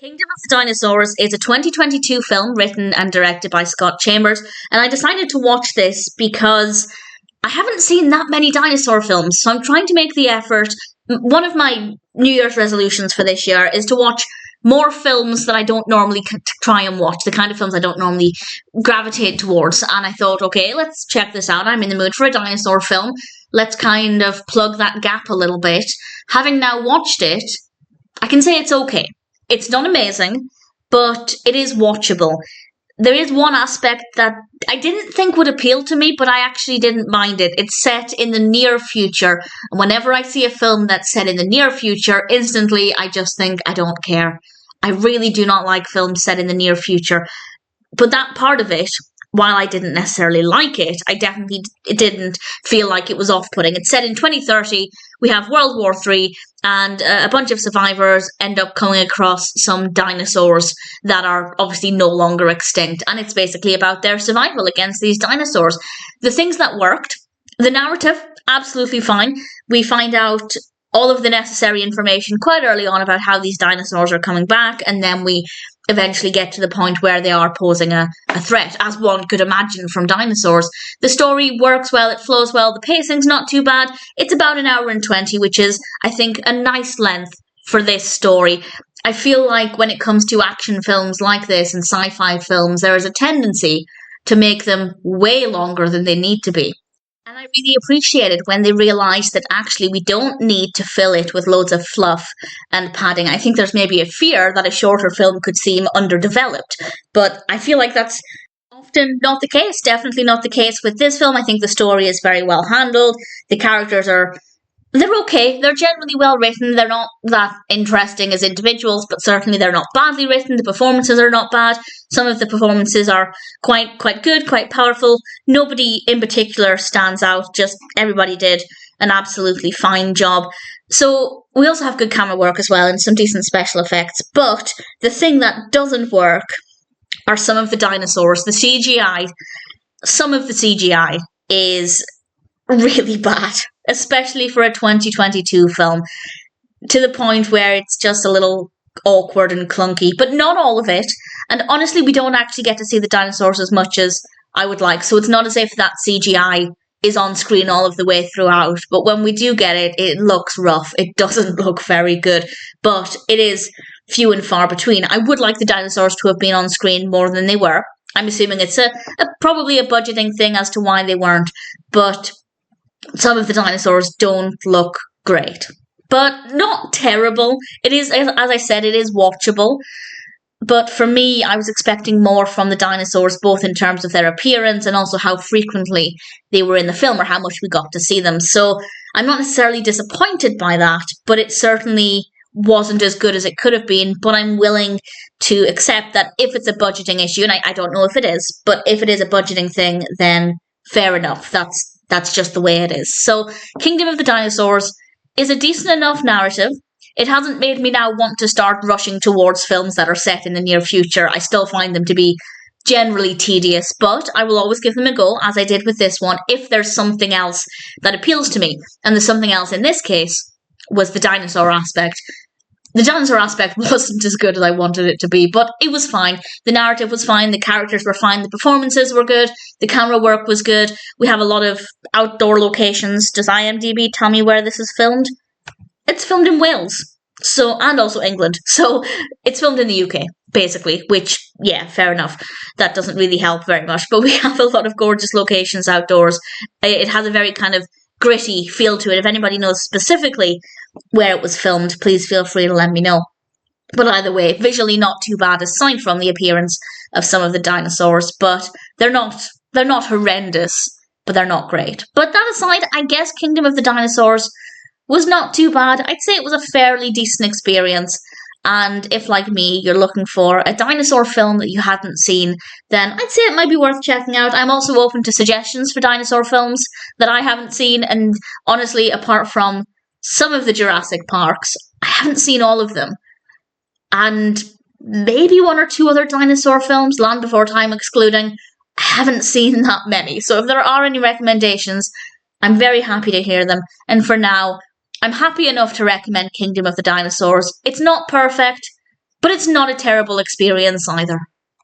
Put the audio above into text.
Kingdom of the Dinosaurs is a 2022 film written and directed by Scott Chambers, and I decided to watch this because I haven't seen that many dinosaur films, so I'm trying to make the effort. One of my New Year's resolutions for this year is to watch more films that I don't normally try and watch, the kind of films I don't normally gravitate towards. And I thought, okay, let's check this out. I'm in the mood for a dinosaur film. Let's kind of plug that gap a little bit. Having now watched it, I can say it's okay. It's not amazing, but it is watchable. There is one aspect that I didn't think would appeal to me, but I actually didn't mind it. It's set in the near future. And whenever I see a film that's set in the near future, instantly I just think, I don't care. I really do not like films set in the near future. But that part of it, while I didn't necessarily like it, I definitely didn't feel like it was off-putting. It's set in 2030. We have World War III, and a bunch of survivors end up coming across some dinosaurs that are obviously no longer extinct. And it's basically about their survival against these dinosaurs. The things that worked, the narrative, absolutely fine. We find out all of the necessary information quite early on about how these dinosaurs are coming back, and then we eventually get to the point where they are posing a threat, as one could imagine from dinosaurs. The story works well, it flows well, the pacing's not too bad. It's about 1 hour and 20, which is, I think, a nice length for this story. I feel like when it comes to action films like this and sci-fi films, there is a tendency to make them way longer than they need to be. And I really appreciate it when they realise that actually we don't need to fill it with loads of fluff and padding. I think there's maybe a fear that a shorter film could seem underdeveloped, but I feel like that's often not the case. Definitely not the case with this film. I think the story is very well handled. The characters they're okay. They're generally well written. They're not that interesting as individuals, but certainly they're not badly written. The performances are not bad. Some of the performances are quite good, quite powerful. Nobody in particular stands out. Just everybody did an absolutely fine job. So we also have good camera work as well and some decent special effects. But the thing that doesn't work are some of the dinosaurs. The CGI, some of the CGI is really bad, especially for a 2022 film, to the point where it's just a little awkward and clunky, but not all of it. And honestly, we don't actually get to see the dinosaurs as much as I would like, so it's not as if that CGI is on screen all of the way throughout, but when we do get it, it looks rough. It doesn't look very good, but it is few and far between. I would like the dinosaurs to have been on screen more than they were. I'm assuming it's probably a budgeting thing as to why they weren't, but some of the dinosaurs don't look great, but not terrible. It is, as I said, it is watchable. But for me, I was expecting more from the dinosaurs, both in terms of their appearance and also how frequently they were in the film or how much we got to see them. So I'm not necessarily disappointed by that, but it certainly wasn't as good as it could have been. But I'm willing to accept that if it's a budgeting issue, and I don't know if it is, but if it is a budgeting thing, then fair enough. That's just the way it is. So Kingdom of the Dinosaurs is a decent enough narrative. It hasn't made me now want to start rushing towards films that are set in the near future. I still find them to be generally tedious, but I will always give them a go, as I did with this one, if there's something else that appeals to me. And the something else in this case was the dinosaur aspect. The dinosaur aspect wasn't as good as I wanted it to be, but it was fine. The narrative was fine, the characters were fine, the performances were good, the camera work was good. We have a lot of outdoor locations. Does IMDb tell me where this is filmed? It's filmed in Wales, and also England. So it's filmed in the UK, basically, which, yeah, fair enough. That doesn't really help very much, but we have a lot of gorgeous locations outdoors. It has a very kind of gritty feel to it. If anybody knows specifically where it was filmed, please feel free to let me know. But either way, visually not too bad, aside from the appearance of some of the dinosaurs, but they're not horrendous, but they're not great. But that aside, I guess Kingdom of the Dinosaurs was not too bad. I'd say it was a fairly decent experience. And if, like me, you're looking for a dinosaur film that you hadn't seen, then I'd say it might be worth checking out. I'm also open to suggestions for dinosaur films that I haven't seen. And honestly, apart from some of the Jurassic Parks, I haven't seen all of them. And maybe one or two other dinosaur films, Land Before Time excluding, I haven't seen that many. So if there are any recommendations, I'm very happy to hear them. And for now, I'm happy enough to recommend Kingdom of the Dinosaurs. It's not perfect, but it's not a terrible experience either.